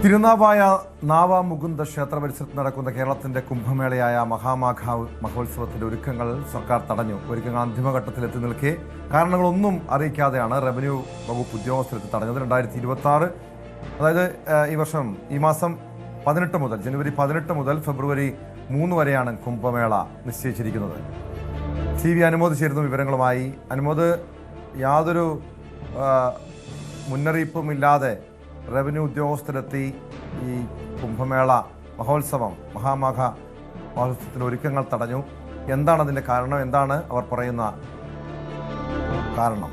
തിരുനാവായ നാവാമുകുന്ദ ക്ഷേത്ര പരിസരത്ത് നടക്കുന്ന കേരളത്തിന്റെ കുംഭമേളയായ മഹാമാഘ മഹോത്സവത്തിന്റെ ഒരുക്കങ്ങൾ സർക്കാർ തടഞ്ഞു. ഒരുക്കങ്ങൾ അന്തിമഘട്ടത്തിലെത്തി നിൽക്കെ കാരണങ്ങളൊന്നും അറിയിക്കാതെയാണ് റവന്യൂ വകുപ്പ് ഉദ്യോഗസ്ഥരെത്തി തടഞ്ഞത്. 2026 അതായത് ഈ മാസം 18 മുതൽ ജനുവരി 18 മുതൽ ഫെബ്രുവരി 3 വരെയാണ് കുംഭമേള നിശ്ചയിച്ചിരിക്കുന്നത്. CV അനുമോദ് ചേരുന്ന വിവരങ്ങളുമായി. അനുമോദ്, യാതൊരു മുന്നറിയിപ്പുമില്ലാതെ റവന്യൂ ഉദ്യോഗസ്ഥരെത്തി ഈ കുംഭമേള മഹാമാഘ മഹോത്സവത്തിൻ്റെ ഒരുക്കങ്ങൾ തടഞ്ഞു. എന്താണ് അതിൻ്റെ കാരണം? എന്താണ് അവർ പറയുന്ന കാരണം?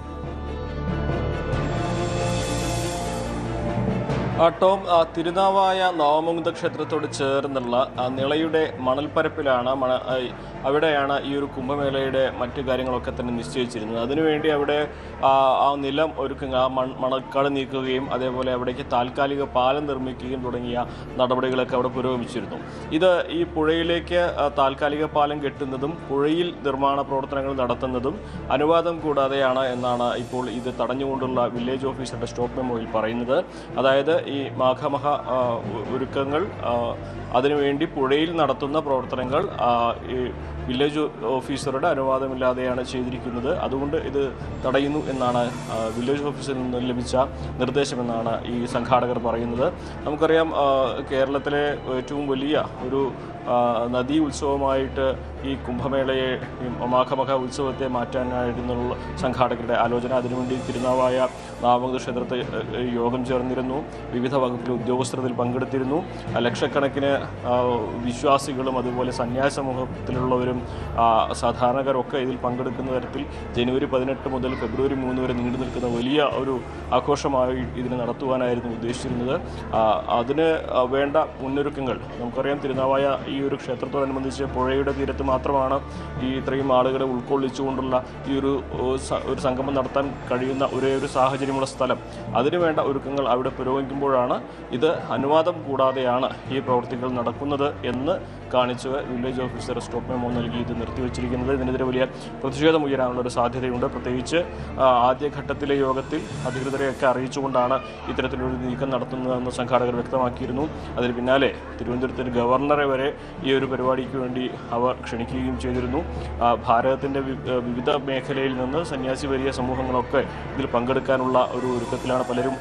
ടോം, തിരുനാവായ നാവാമുകുന്ദ ക്ഷേത്രത്തോട് ചേർന്നുള്ള നിളയുടെ മണൽപ്പരപ്പിലാണ് അവിടെയാണ് ഈ ഒരു കുംഭമേളയുടെ മറ്റു കാര്യങ്ങളൊക്കെ തന്നെ നിശ്ചയിച്ചിരുന്നത്. അതിനുവേണ്ടി അവിടെ ആ നിലം ഒരുക്കുക, മണൽക്കാട് നീക്കുകയും അതേപോലെ അവിടേക്ക് താൽക്കാലിക പാലം നിർമ്മിക്കുകയും തുടങ്ങിയ നടപടികളൊക്കെ അവിടെ പുരോഗമിച്ചിരുന്നു. ഇത് ഈ പുഴയിലേക്ക് താൽക്കാലിക പാലം കെട്ടുന്നതും പുഴയിൽ നിർമ്മാണ പ്രവർത്തനങ്ങൾ നടത്തുന്നതും അനുവാദം കൂടാതെയാണ് എന്നാണ് ഇപ്പോൾ ഇത് തടഞ്ഞുകൊണ്ടുള്ള വില്ലേജ് ഓഫീസറുടെ സ്റ്റോപ്പ് മെമ്മോയിൽ പറയുന്നത്. അതായത് ഈ മാഘമഹ ഒരുക്കങ്ങൾ അതിനുവേണ്ടി പുഴയിൽ നടത്തുന്ന പ്രവർത്തനങ്ങൾ ഈ വില്ലേജ് ഓഫീസറുടെ അനുവാദമില്ലാതെയാണ് ചെയ്തിരിക്കുന്നത്. അതുകൊണ്ട് ഇത് തടയുന്നു എന്നാണ് വില്ലേജ് ഓഫീസറിൽ നിന്ന് ലഭിച്ച നിർദ്ദേശമെന്നാണ് ഈ സംഘാടകർ പറയുന്നത്. നമുക്കറിയാം, കേരളത്തിലെ ഏറ്റവും വലിയ ഒരു നദീ ഉത്സവമായിട്ട് ഈ കുംഭമേളയെ, മാഘമഹ ഉത്സവത്തെ മാറ്റാനായിരുന്നുള്ള സംഘാടകരുടെ ആലോചന. അതിനുവേണ്ടി തിരുനാവായ നാവാമുകുന്ദ ക്ഷേത്രത്തിൽ യോഗം ചേർന്നിരുന്നു. വിവിധ വകുപ്പിലെ ഉദ്യോഗസ്ഥർ ഇതിൽ പങ്കെടുത്തിരുന്നു. ലക്ഷക്കണക്കിന് വിശ്വാസികളും അതുപോലെ സന്യാസ സമൂഹത്തിലുള്ളവരും സാധാരണക്കാരൊക്കെ ഇതിൽ പങ്കെടുക്കുന്ന തരത്തിൽ ജനുവരി 18 മുതൽ ഫെബ്രുവരി 3 വരെ നീണ്ടു നിൽക്കുന്ന വലിയ ഒരു ആഘോഷമായി ഇതിനെ നടത്തുവാനായിരുന്നു ഉദ്ദേശിച്ചിരുന്നത്. അതിന് വേണ്ട മുന്നൊരുക്കങ്ങൾ നമുക്കറിയാം. തിരുനാവായ ഈ ഒരു ക്ഷേത്രത്തോടനുബന്ധിച്ച് പുഴയുടെ തീരത്ത് മാത്രമാണ് ഈ ഇത്രയും ആളുകളെ ഉൾക്കൊള്ളിച്ചുകൊണ്ടുള്ള ഈ ഒരു സംഗമം നടത്താൻ കഴിയുന്ന ഒരേ ഒരു സാഹചര്യമുള്ള സ്ഥലം. അതിനുവേണ്ട ഒരുക്കങ്ങൾ അവിടെ പുരോഗമിക്കുമ്പോഴാണ് ഇത് അനുവാദം കൂടാതെയാണ് ഈ പ്രവൃത്തികൾ നടക്കുന്നത് എന്ന് കാണിച്ച് വില്ലേജ് ഓഫീസർ സ്റ്റോപ്പ് മെമ്മോ നൽകി ഇത് നിർത്തിവച്ചിരിക്കുന്നത്. ഇതിനെതിരെ വലിയ പ്രതിഷേധം ഉയരാനുള്ള ഒരു സാധ്യതയുണ്ട്. പ്രത്യേകിച്ച് ആദ്യഘട്ടത്തിലെ യോഗത്തിൽ അധികൃതരെയൊക്കെ അറിയിച്ചുകൊണ്ടാണ് ഇത്തരത്തിലൊരു നീക്കം നടത്തുന്നതെന്ന് സംഘാടകർ വ്യക്തമാക്കിയിരുന്നു. അതിന് പിന്നാലെ തിരുവനന്തപുരത്ത് ഗവർണറെ വരെ ഈ ഒരു പരിപാടിക്ക് വേണ്ടി അവർ ക്ഷണിക്കുകയും ചെയ്തിരുന്നു. ഭാരതത്തിൻ്റെ വിവിധ മേഖലയിൽ നിന്ന് സന്യാസി വലിയ സമൂഹങ്ങളൊക്കെ ഇതിൽ പങ്കെടുക്കാനുള്ള ഒരു ഒരുക്കത്തിലാണ് പലരും.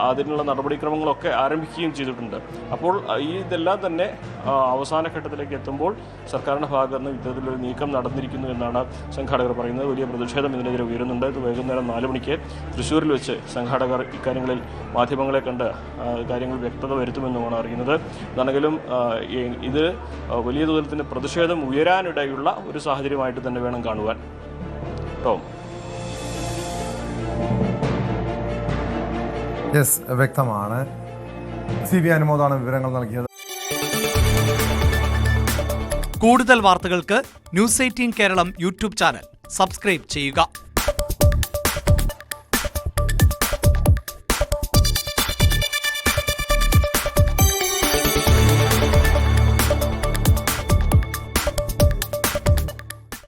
അതിനുള്ള നടപടിക്രമങ്ങളൊക്കെ ആരംഭിക്കുകയും ചെയ്തിട്ടുണ്ട്. അപ്പോൾ ഇതെല്ലാം തന്നെ അവസാന ഘട്ടത്തിലേക്ക് എത്തുമ്പോൾ സർക്കാരിൻ്റെ ഭാഗത്ത് നിന്ന് ഇത്തരത്തിലൊരു നീക്കം നടന്നിരിക്കുന്നു എന്നാണ് സംഘാടകർ പറയുന്നത്. വലിയ പ്രതിഷേധം ഇതിനെതിരെ ഉയരുന്നുണ്ട്. ഇത് വൈകുന്നേരം 4 മണിക്ക് തൃശ്ശൂരിൽ വെച്ച് സംഘാടകർ ഇക്കാര്യങ്ങളിൽ മാധ്യമങ്ങളെ കണ്ട് കാര്യങ്ങൾ വ്യക്തത വരുത്തുമെന്നുമാണ് അറിയുന്നത്. എന്നാണെങ്കിലും ഇത് വലിയ തോതിൽ പ്രതിഷേധം ഉയരാനിടയുള്ള ഒരു സാഹചര്യമായിട്ട് തന്നെ വേണം കാണുവാൻ. ടോം, വ്യക്തമാണ്. CV അനുമോദാണ് വിവരങ്ങൾ നൽകിയത്. കൂടുതൽ വാർത്തകൾക്ക് News 18 Keralam YouTube channel subscribe ചെയ്യുക.